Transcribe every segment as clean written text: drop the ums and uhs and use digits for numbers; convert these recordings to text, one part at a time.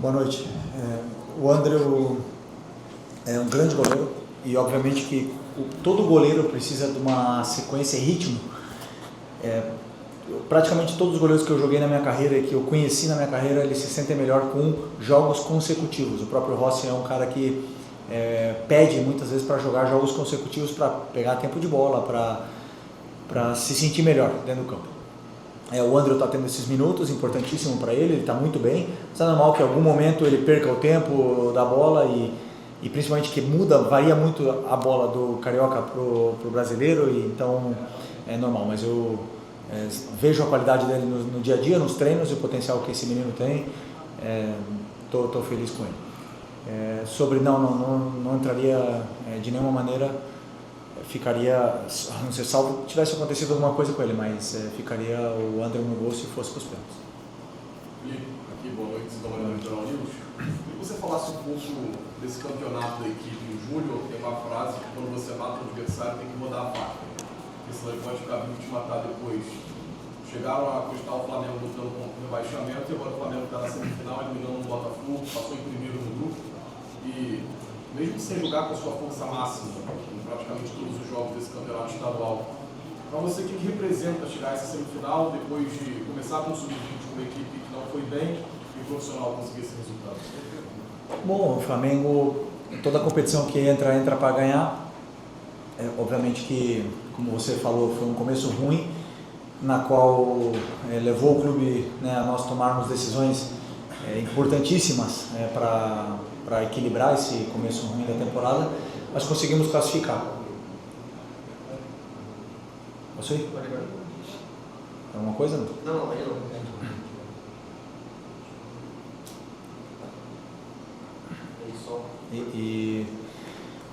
Boa noite. O André é um grande goleiro e obviamente que todo goleiro precisa de uma sequência e ritmo. Praticamente todos os goleiros que eu joguei na minha carreira e que eu conheci na minha carreira, eles se sentem melhor com jogos consecutivos. O próprio Rossi é um cara que pede muitas vezes para jogar jogos consecutivos para pegar tempo de bola, para se sentir melhor dentro do campo. O André está tendo esses minutos, importantíssimo para ele está muito bem, mas é normal que em algum momento ele perca o tempo da bola e principalmente que varia muito a bola do carioca pro brasileiro, e então é normal, mas eu vejo a qualidade dele no dia a dia, nos treinos e o potencial que esse menino tem, tô feliz com ele. Não entraria de nenhuma maneira, ficaria, não sei, salvo tivesse acontecido alguma coisa com ele, mas ficaria o André no gol se fosse para os pênaltis. Felipe, aqui, boa noite, você está olhando no Jornal News. Queria que você falasse um pouco desse campeonato da equipe. O Júnior tem uma frase que quando você mata o adversário tem que rodar a faca, porque senão ele pode ficar vivo te matar depois. Chegaram a custar o Flamengo lutando contra o rebaixamento e agora o Flamengo está na semifinal, eliminando o Botafogo, passou em primeiro no grupo e mesmo sem jogar com a sua força máxima em praticamente todos os jogos desse campeonato estadual, para você, o que representa chegar a essa semifinal depois de começar com o sub-20 com uma equipe que não foi bem e o profissional conseguir esse resultado? Bom, o Flamengo, toda competição que entra para ganhar. Obviamente que, como você falou, foi um começo ruim, na qual levou o clube a nós tomarmos decisões importantíssimas para equilibrar esse começo ruim da temporada, mas conseguimos classificar. Posso ir? Alguma coisa? Não, aí não.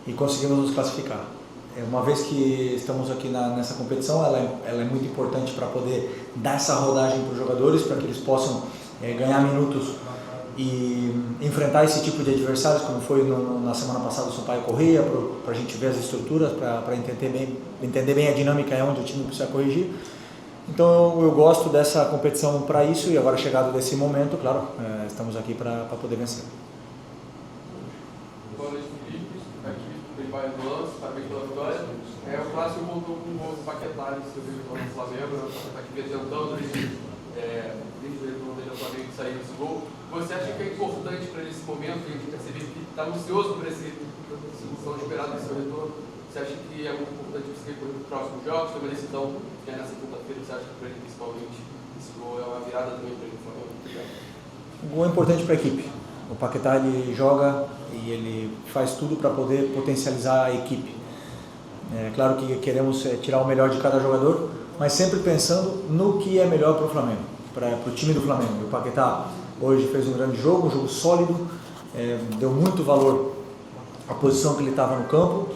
E conseguimos nos classificar. Uma vez que estamos aqui nessa competição, ela é muito importante para poder dar essa rodagem para os jogadores, para que eles possam ganhar minutos e enfrentar esse tipo de adversários, como foi na semana passada o Sampaio Corrêa, para a gente ver as estruturas, para entender bem a dinâmica onde o time precisa corrigir. Então eu gosto dessa competição para isso, e agora chegado desse momento, claro, estamos aqui para poder vencer. Boa noite, Felipe. Aqui do Bairro do Lance, parabéns pela vitória. O Clássico voltou com o gol do Paquetá, que você viu no Flamengo, está aqui tentando desde o retorno dele ao Flamengo de sair desse gol. Você acha que é importante para esse momento, que a gente percebe que está ansioso por essa solução esperada do seu retorno? Você acha que é muito importante você recorrer para os próximos jogos? Tem uma decisão que é nessa quinta-feira, você acha que para ele, principalmente, esse gol é uma virada também para ele no Flamengo? O gol é importante para a equipe. O Paquetá, ele joga e ele faz tudo para poder potencializar a equipe. É claro que queremos tirar o melhor de cada jogador, mas sempre pensando no que é melhor para o Flamengo, para o time do Flamengo. O Paquetá hoje fez um grande jogo, um jogo sólido, deu muito valor à posição que ele estava no campo,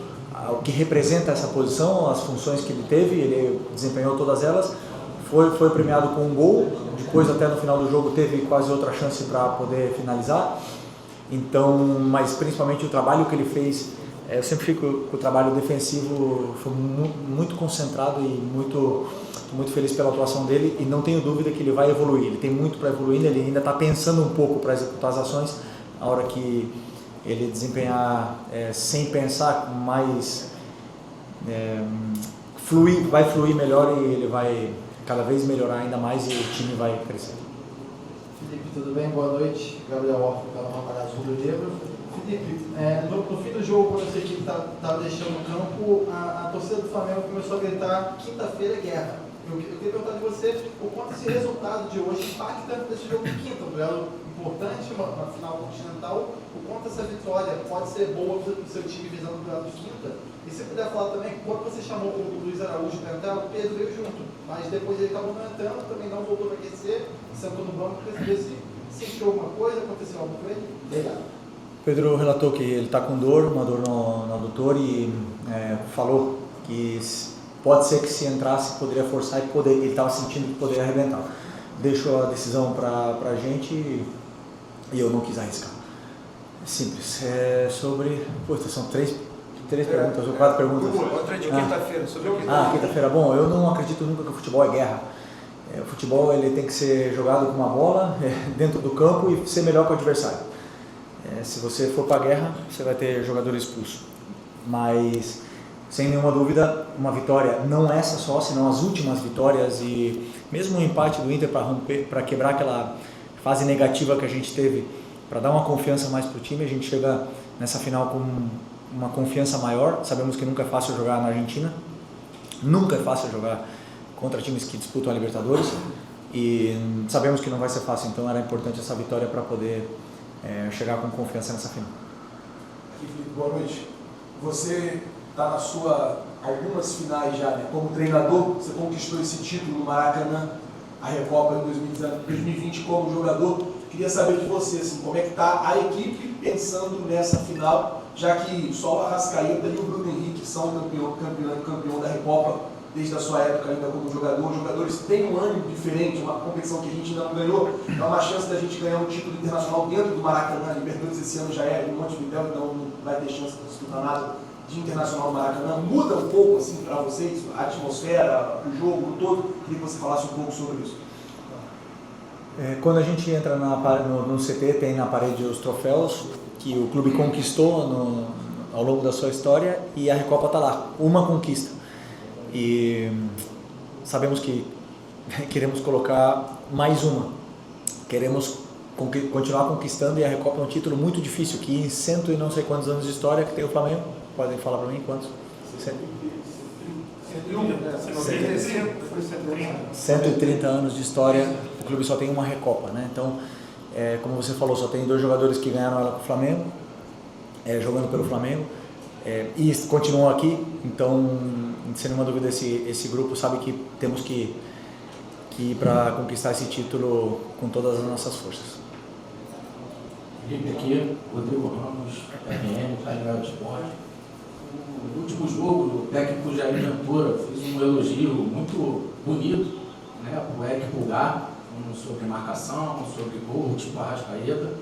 o que representa essa posição, as funções que ele teve, ele desempenhou todas elas. Foi premiado com um gol, depois até no final do jogo teve quase outra chance para poder finalizar. Então, mas principalmente o trabalho que ele fez, eu sempre fico com o trabalho defensivo, foi muito concentrado e muito feliz pela atuação dele, e não tenho dúvida que ele vai evoluir. Ele tem muito para evoluir, ele ainda está pensando um pouco para executar as ações. A hora que ele desempenhar sem pensar, mais vai fluir melhor, e ele vai cada vez melhorar ainda mais, e o time vai crescer. Felipe, tudo bem? Boa noite. Gabriel Orff, pela Paparazzo Rubro Negro. Felipe, no fim do jogo, quando a sua equipe estava deixando o campo, a torcida do Flamengo começou a gritar: quinta-feira é guerra. Eu queria perguntar de você o quanto esse resultado de hoje impacta nesse jogo de quinta, um duelo importante, uma final continental, o quanto essa vitória pode ser boa para o seu time visando o duelo de quinta. E se puder falar também, quando você chamou o Luiz Araújo para entrar, o Pedro veio junto, mas depois ele acabou não entrando, também não voltou para aquecer, sentou no banco. Queria saber se sentiu alguma coisa, aconteceu algo com ele? Obrigado. Pedro relatou que ele está com dor, uma dor no adutor, e falou que pode ser que se entrasse poderia forçar e ele estava sentindo que poderia arrebentar. Deixou a decisão para a gente e eu não quis arriscar. Simples. São três perguntas ou 4 perguntas. Outra de quinta-feira, sobre o quinta-feira. Bom, eu não acredito nunca que o futebol é guerra. O futebol ele tem que ser jogado com uma bola dentro do campo e ser melhor que o adversário. Se você for para a guerra, você vai ter jogador expulso. Mas, sem nenhuma dúvida, uma vitória, não essa só, senão as últimas vitórias e mesmo o empate do Inter para quebrar aquela fase negativa que a gente teve, para dar uma confiança mais para o time, a gente chega nessa final com uma confiança maior. Sabemos que nunca é fácil jogar na Argentina, nunca é fácil jogar contra times que disputam a Libertadores e sabemos que não vai ser fácil, então era importante essa vitória para poder chegar com confiança nessa final. Aqui, Felipe, boa noite. Você está na sua algumas finais já, né? Como treinador, você conquistou esse título no Maracanã, a Recopa em 2020 como jogador. Queria saber de você, assim, como é que está a equipe pensando nessa final, já que só o Arrascaeta e o Bruno Henrique são campeão da Recopa desde a sua época ainda como jogador. Os jogadores têm um ânimo diferente, uma competição que a gente ainda não ganhou. É uma chance da gente ganhar um título internacional dentro do Maracanã. A Libertadores esse ano já é em Montevidéu, então não vai ter chance de disputar nada de internacional no Maracanã. Muda um pouco assim para vocês, a atmosfera, o jogo todo. Queria que você falasse um pouco sobre isso. Quando a gente entra no CT, tem na parede os troféus que o clube conquistou ao longo da sua história e a Recopa está lá, uma conquista. E sabemos que queremos colocar mais uma, queremos continuar conquistando, e a Recopa é um título muito difícil, que em cento e não sei quantos anos de história que tem o Flamengo, podem falar para mim quantos? 130 anos de história, o clube só tem uma Recopa, né? Então, como você falou, só tem 2 jogadores que ganharam ela com o Flamengo, jogando pelo Flamengo, e continuam aqui. Então, sem nenhuma dúvida, esse grupo sabe que temos que ir para conquistar esse título com todas as nossas forças. Felipe aqui, Rodrigo Ramos, RN, Carnaval de Esporte. No último jogo, o técnico Jair Ventura fez um elogio muito bonito, né, para o Eric Pulgar, sobre marcação, sobre gol, tipo Arrascaeta.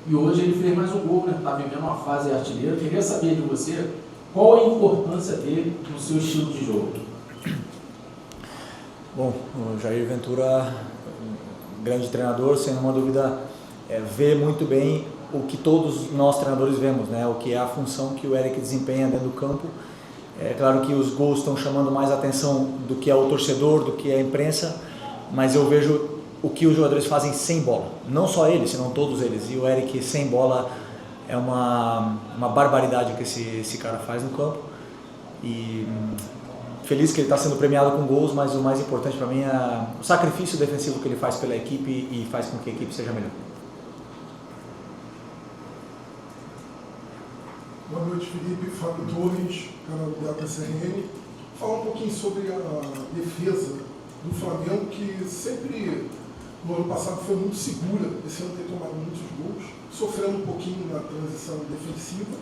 E hoje ele fez mais um gol, né? Está vivendo uma fase artilheira. Queria saber de você qual a importância dele no seu estilo de jogo. Bom, o Jair Ventura, grande treinador, sem nenhuma dúvida, vê muito bem o que todos nós treinadores vemos, né? O que é a função que o Eric desempenha dentro do campo. É claro que os gols estão chamando mais atenção do que é o torcedor, do que é a imprensa, mas eu vejo o que os jogadores fazem sem bola. Não só eles, senão todos eles. E o Eric sem bola é uma barbaridade que esse cara faz no campo. E feliz que ele está sendo premiado com gols, mas o mais importante para mim é o sacrifício defensivo que ele faz pela equipe e faz com que a equipe seja melhor. Boa noite, Felipe. Fábio Torres, canal do Delta CRN. Falar um pouquinho sobre a defesa do Flamengo, que sempre, no ano passado, foi muito segura. Esse ano tem tomado muitos gols, sofrendo um pouquinho na transição defensiva.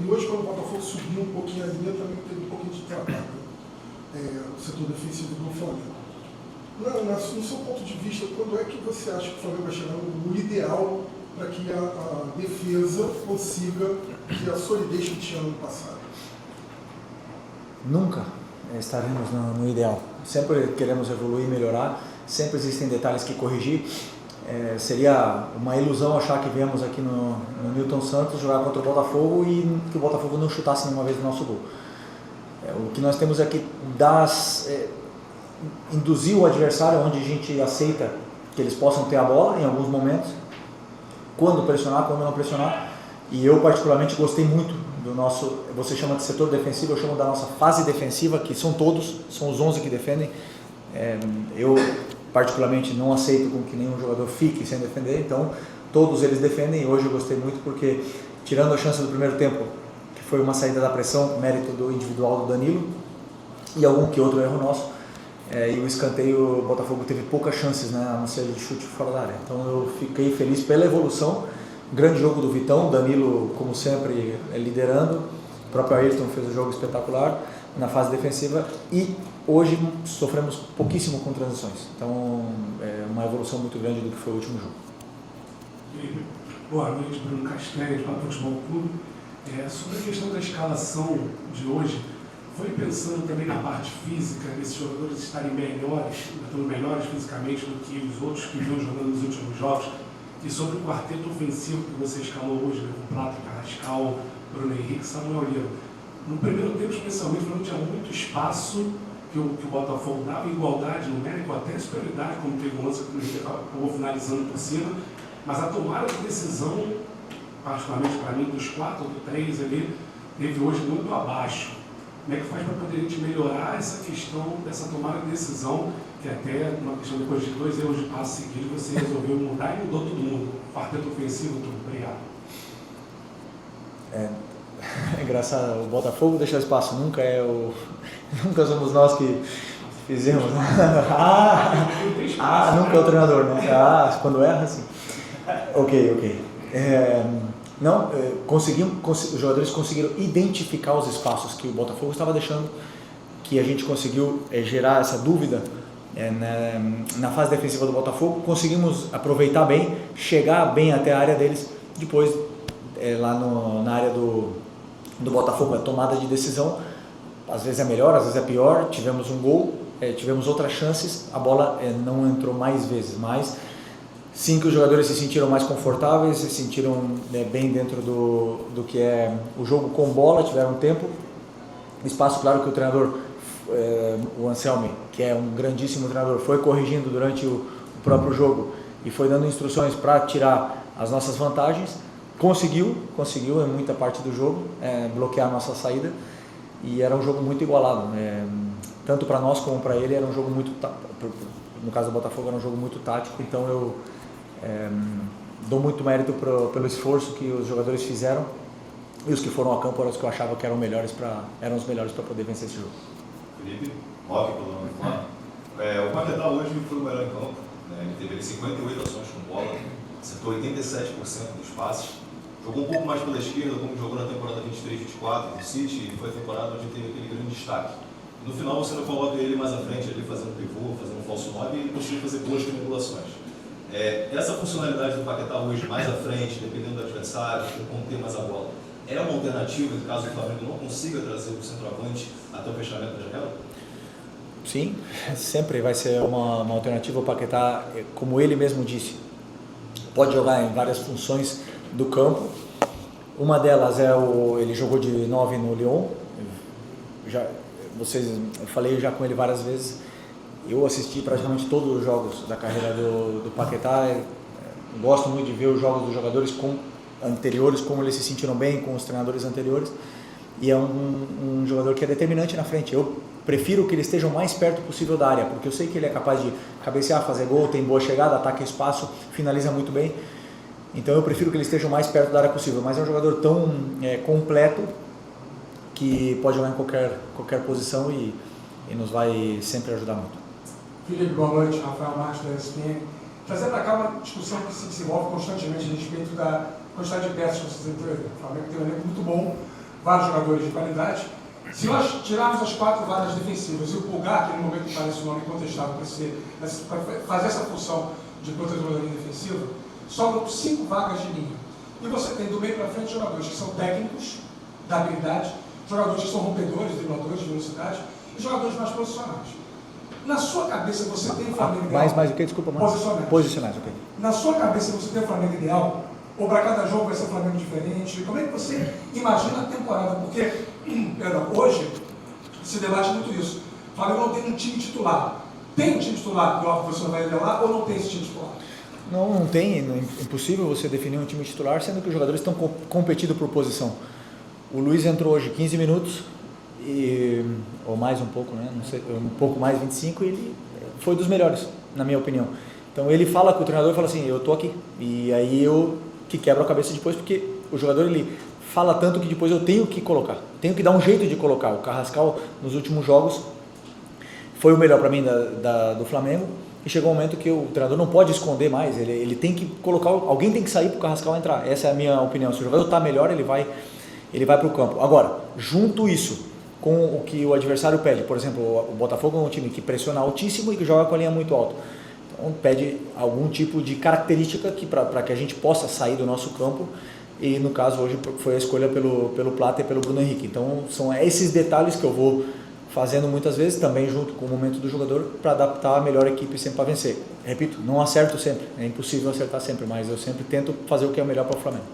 E hoje, quando o Botafogo subiu um pouquinho a linha, também teve um pouquinho de trabalho no setor defensivo do Flamengo. No seu ponto de vista, quando é que você acha que o Flamengo vai chegar no ideal para que a defesa consiga ter a solidez que tinha no passado? Nunca estaremos no ideal. Sempre queremos evoluir e melhorar, sempre existem detalhes que corrigir. Seria uma ilusão achar que viemos aqui no Newton Santos jogar contra o Botafogo e que o Botafogo não chutasse nenhuma vez no nosso gol. O que nós temos é que induzir o adversário onde a gente aceita que eles possam ter a bola em alguns momentos, quando pressionar, quando não pressionar. E eu particularmente gostei muito do nosso, você chama de setor defensivo, eu chamo da nossa fase defensiva, que são todos, são os 11 que defendem. Eu particularmente não aceito com que nenhum jogador fique sem defender, então todos eles defendem. E hoje eu gostei muito porque, tirando a chance do primeiro tempo, que foi uma saída da pressão, mérito do individual do Danilo e algum que outro erro nosso, e o escanteio, o Botafogo teve poucas chances, né, a não ser de chute fora da área. Então eu fiquei feliz pela evolução. Grande jogo do Vitão, Danilo, como sempre, liderando. O próprio Ayrton fez um jogo espetacular na fase defensiva e hoje sofremos pouquíssimo com transições. Então é uma evolução muito grande do que foi o último jogo. Boa noite, Bruno Castanhas, para o Futebol Clube. Sobre a questão da escalação de hoje, foi pensando também na parte física, nesses jogadores estarem melhores, estando melhores fisicamente do que os outros que vinham jogando nos últimos jogos, e sobre o quarteto ofensivo que você escalou hoje, né, com Pratto, Carrascal, Bruno Henrique, Samuel Oliveira. No primeiro tempo, especialmente, não tinha muito espaço que o Botafogo dava, igualdade numérica, até superioridade, como teve um lance que o Henrique acabou finalizando por cima, mas a tomada de decisão, particularmente para mim, dos 4 ou do 3 ali, teve hoje muito abaixo. Como é que faz para poder a gente melhorar essa questão dessa tomada de decisão, que até uma questão depois de 2 erros de passe seguidos, você resolveu mudar e mudou todo mundo. Quarteto ofensivo, tudo. Obrigado. É engraçado, o Botafogo deixa espaço, nunca somos nós que fizemos. Nunca é o treinador, né? Quando erra, sim. Ok. Os jogadores conseguiram identificar os espaços que o Botafogo estava deixando, que a gente conseguiu gerar essa dúvida na fase defensiva do Botafogo, conseguimos aproveitar bem, chegar bem até a área deles, depois lá na área do Botafogo, a tomada de decisão, às vezes é melhor, às vezes é pior, tivemos um gol, tivemos outras chances, a bola não entrou mais vezes, mas sim que os jogadores se sentiram mais confortáveis, se sentiram bem dentro do que é o jogo com bola, tiveram tempo, espaço. Claro que o treinador, o Anselmi, que é um grandíssimo treinador, foi corrigindo durante o próprio jogo e foi dando instruções para tirar as nossas vantagens, conseguiu em muita parte do jogo bloquear a nossa saída, e era um jogo muito igualado, tanto para nós como para ele. Era um jogo muito, no caso do Botafogo, era um jogo muito tático, então eu dou muito mérito pelo esforço que os jogadores fizeram, e os que foram a campo eram os que eu achava que eram os melhores para poder vencer esse jogo. Felipe, Roque, pelo nome do Flávio. O Paquetá hoje foi o melhor em campo, né? Ele teve 58 ações com bola, acertou 87% dos passes, jogou um pouco mais pela esquerda, como jogou na temporada 23-24 do City, e foi a temporada onde teve aquele grande destaque. No final você não coloca ele mais à frente, ali fazendo pivô, fazendo falso 9, e ele conseguiu fazer boas triangulações. Essa funcionalidade do Paquetá hoje mais à frente, dependendo do adversário, conter mais a bola, é uma alternativa caso o Flamengo não consiga trazer o centroavante até o fechamento da janela? Sim, sempre vai ser uma alternativa. O Paquetá, como ele mesmo disse, pode jogar em várias funções do campo. Uma delas ele jogou de 9 no Lyon. Eu falei já com ele várias vezes. Eu assisti praticamente todos os jogos da carreira do Paquetá. Gosto muito de ver os jogos dos jogadores anteriores, como eles se sentiram bem com os treinadores anteriores. E é um jogador que é determinante na frente. Eu prefiro que ele esteja o mais perto possível da área, porque eu sei que ele é capaz de cabecear, fazer gol, tem boa chegada, ataca espaço, finaliza muito bem. Então eu prefiro que ele esteja o mais perto da área possível. Mas é um jogador tão completo que pode jogar em qualquer posição e nos vai sempre ajudar muito. Felipe, boa noite. Rafael Marques, da ESPN. Trazer para cá uma discussão que se desenvolve constantemente a respeito da quantidade de peças que vocês entregaram. O Flamengo tem um elenco muito bom, vários jogadores de qualidade. Se nós tirarmos as 4 vagas defensivas e o Pulgar, que no momento parece um nome incontestável para fazer essa função de protetor da linha defensiva, sobram 5 vagas de linha. E você tem do meio para frente jogadores que são técnicos, da habilidade, jogadores que são rompedores, dribladores de velocidade, e jogadores mais posicionais. Na sua cabeça você tem o Flamengo ideal? Mais o que? Desculpa, mais. Posicionais, ok. Na sua cabeça você tem o Flamengo ideal? Ou para cada jogo vai ser um Flamengo diferente? Como é que você imagina a temporada? Porque, hoje se debate muito isso. O Flamengo não tem um time titular. Tem um time titular igual que você vai revelar, ou não tem esse time titular? Não tem. É impossível você definir um time titular, sendo que os jogadores estão competindo por posição. O Luiz entrou hoje 15 minutos, ou mais um pouco, né? Não sei, um pouco mais, 25, e ele foi dos melhores, na minha opinião. Então ele fala com o treinador e fala assim, eu tô aqui. E aí eu que quebro a cabeça depois, porque o jogador ele fala tanto que depois eu tenho que colocar, tenho que dar um jeito de colocar. O Carrascal nos últimos jogos foi o melhor para mim do Flamengo, e chegou um momento que o treinador não pode esconder mais, ele tem que colocar, alguém tem que sair para o Carrascal entrar. Essa é a minha opinião. Se o jogador está melhor, ele vai para o campo. Agora, junto isso com o que o adversário pede, por exemplo, o Botafogo é um time que pressiona altíssimo e que joga com a linha muito alta. Então pede algum tipo de característica para que a gente possa sair do nosso campo e no caso hoje foi a escolha pelo Plata e pelo Bruno Henrique. Então são esses detalhes que eu vou fazendo muitas vezes, também junto com o momento do jogador, para adaptar a melhor equipe sempre para vencer. Repito, não acerto sempre, é impossível acertar sempre, mas eu sempre tento fazer o que é o melhor para o Flamengo.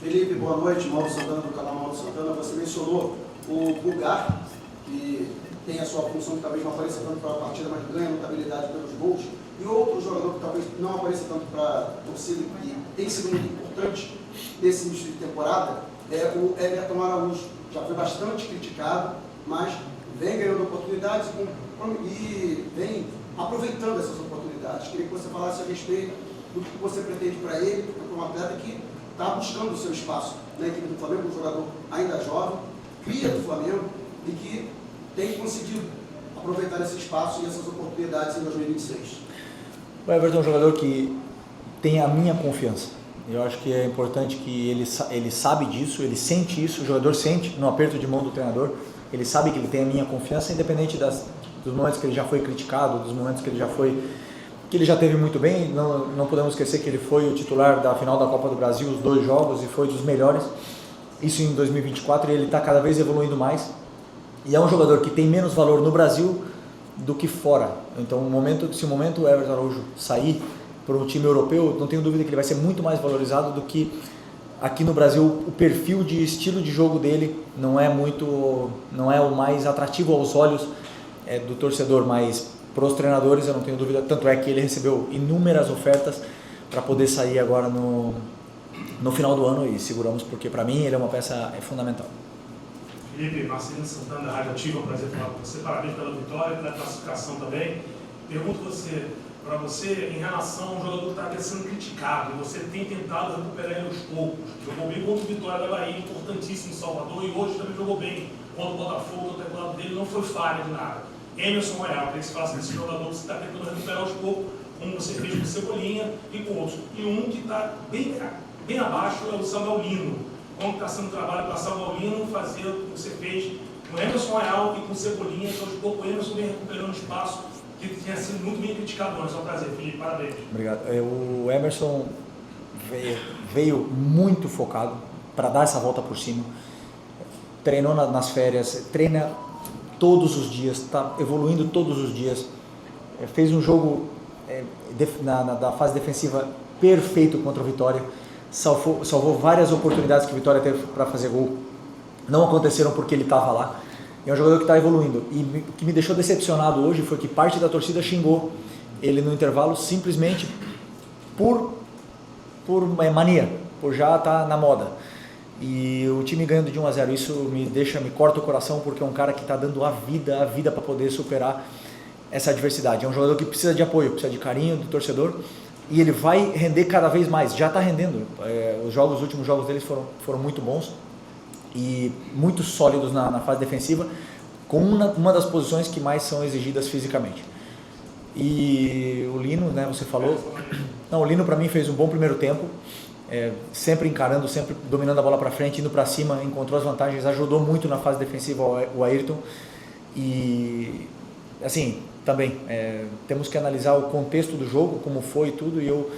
Felipe, boa noite. Mauro Santana, do canal Mauro Santana. Você mencionou o Pulgar, que tem a sua função que talvez não apareça tanto para a partida, mas ganha notabilidade pelos gols. E outro jogador que talvez não apareça tanto para a torcida e tem sido muito importante nesse início de temporada é o Everton Araújo. Já foi bastante criticado, mas vem ganhando oportunidades e vem aproveitando essas oportunidades. Queria que você falasse a respeito do que você pretende para ele, porque é um atleta que está buscando o seu espaço na equipe do Flamengo, um jogador ainda jovem, cria do Flamengo e que tem conseguido aproveitar esse espaço e essas oportunidades em 2026. O Everton é um jogador que tem a minha confiança. Eu acho que é importante que ele sabe disso, ele sente isso, o jogador sente no aperto de mão do treinador, ele sabe que ele tem a minha confiança, independente dos momentos que ele já foi criticado, dos momentos que ele já teve muito bem. Não podemos esquecer que ele foi o titular da final da Copa do Brasil, os 2 jogos, e foi dos melhores, isso em 2024, e ele está cada vez evoluindo mais, e é um jogador que tem menos valor no Brasil do que fora. Então, se o momento o Everton Araújo sair para um time europeu, não tenho dúvida que ele vai ser muito mais valorizado do que aqui no Brasil. O perfil de estilo de jogo dele não é o mais atrativo aos olhos do torcedor, mas para os treinadores eu não tenho dúvida, tanto é que ele recebeu inúmeras ofertas para poder sair agora no final do ano, e seguramos, porque para mim ele é uma peça fundamental. Felipe, Marcelino Santana da Rádio Ativa, prazer falar com você, parabéns pela vitória, pela classificação também. Pergunto para você em relação a um jogador que está sendo criticado, e você tem tentado recuperar ele aos poucos. Jogou bem contra o Vitória da Bahia, importantíssimo em Salvador, e hoje também jogou bem contra o Botafogo, o teclado dele não foi falha de nada. Emerson Royal, queria que você falasse desse jogador que você está tentando recuperar aos poucos, como você fez com o Cebolinha e com outros. E um que está bem abaixo é o Samuel Lino. Como está sendo o trabalho para Samuel Lino fazer o que você fez com o Emerson Royal e com o Cebolinha, então aos poucos o Emerson vem recuperando espaço que tinha sido muito bem criticado antes. É um prazer, Felipe, parabéns. Obrigado. O Emerson veio muito focado para dar essa volta por cima, treinou nas férias, treina todos os dias, está evoluindo todos os dias, fez um jogo da fase defensiva perfeito contra o Vitória, salvou várias oportunidades que o Vitória teve para fazer gol, não aconteceram porque ele estava lá. É um jogador que está evoluindo, e o que me deixou decepcionado hoje foi que parte da torcida xingou ele no intervalo simplesmente por mania, por já estar na moda. E o time ganhando de 1-0, isso me corta o coração, porque é um cara que está dando a vida para poder superar essa adversidade. É um jogador que precisa de apoio, precisa de carinho do torcedor, e ele vai render cada vez mais, já está rendendo. Os últimos jogos deles foram muito bons e muito sólidos na fase defensiva, com uma das posições que mais são exigidas fisicamente. E o Lino, né, você falou, o Lino para mim fez um bom primeiro tempo, sempre encarando, sempre dominando a bola para frente, indo para cima, encontrou as vantagens, ajudou muito na fase defensiva o Ayrton. E assim, também temos que analisar o contexto do jogo, como foi tudo, e eu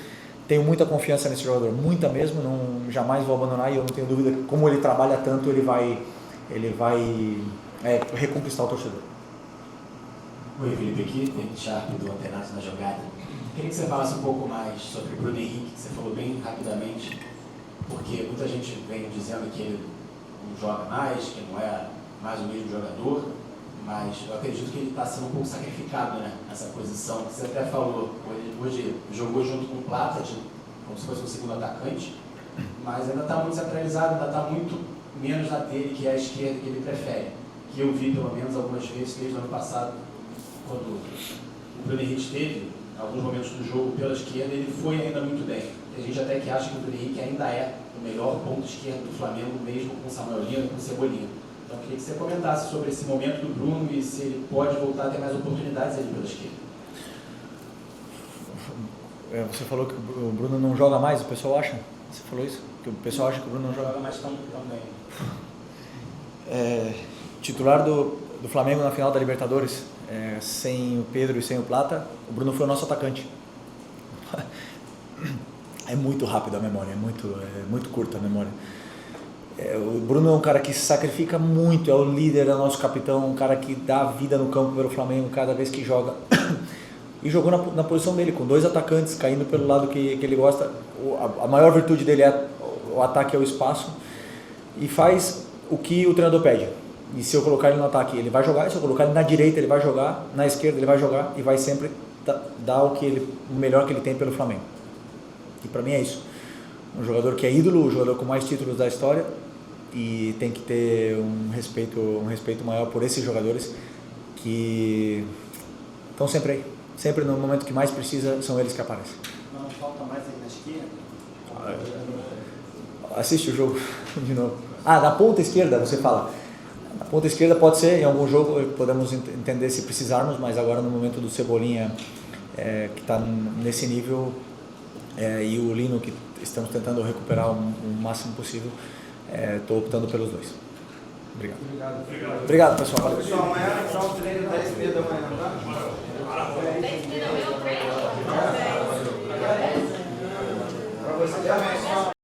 tenho muita confiança nesse jogador, muita mesmo, jamais vou abandonar, e eu não tenho dúvida que, como ele trabalha tanto, ele vai reconquistar o torcedor. Oi, Felipe, aqui, David Sharp do Antenados na Jogada. Queria que você falasse um pouco mais sobre o Bruno Henrique, que você falou bem rapidamente, porque muita gente vem dizendo que ele não joga mais, que não é mais o mesmo jogador, mas eu acredito que ele está sendo um pouco sacrificado, né, nessa posição, que você até falou. Hoje jogou junto com o Plata, como se fosse um segundo atacante, mas ainda está muito centralizado, ainda está muito menos na dele, que é a esquerda que ele prefere, que eu vi pelo menos algumas vezes desde o ano passado, quando o Bruno Henrique esteve alguns momentos do jogo pela esquerda, ele foi ainda muito bem. Tem gente até que acha que o Bruno Henrique ainda é o melhor ponto esquerdo do Flamengo, mesmo com o Samuel Lino e com o Cebolinha. Então eu queria que você comentasse sobre esse momento do Bruno e se ele pode voltar a ter mais oportunidades ali pela esquerda. Você falou que o Bruno não joga mais, o pessoal acha? Você falou isso? Que o pessoal acha que o Bruno não joga mais também. Titular do Flamengo na final da Libertadores, sem o Pedro e sem o Plata, o Bruno foi o nosso atacante. é muito rápido a memória, é muito curta a memória. O Bruno é um cara que se sacrifica muito, é o líder, é o nosso capitão, um cara que dá vida no campo pelo Flamengo cada vez que joga. E jogou na posição dele, com 2 atacantes, caindo pelo lado que ele gosta. A maior virtude dele é o ataque ao espaço, e faz o que o treinador pede. E se eu colocar ele no ataque, ele vai jogar, e se eu colocar ele na direita, ele vai jogar, na esquerda ele vai jogar, e vai sempre dar o melhor que ele tem pelo Flamengo. E para mim é isso. Um jogador que é ídolo, o jogador com mais títulos da história, e tem que ter um respeito maior por esses jogadores que estão sempre aí. Sempre no momento que mais precisa, são eles que aparecem. Não falta mais aí na esquerda? Assiste o jogo de novo. Na ponta esquerda, você fala. Na ponta esquerda pode ser, em algum jogo podemos entender se precisarmos, mas agora no momento do Cebolinha, que está nesse nível, e o Lino, que estamos tentando recuperar o máximo possível, estou optando pelos 2. Obrigado. Obrigado, pessoal. Valeu. Pessoal, amanhã é o treino 10h30 da manhã, tá? 10h30 da manhã, o treino? Para você também.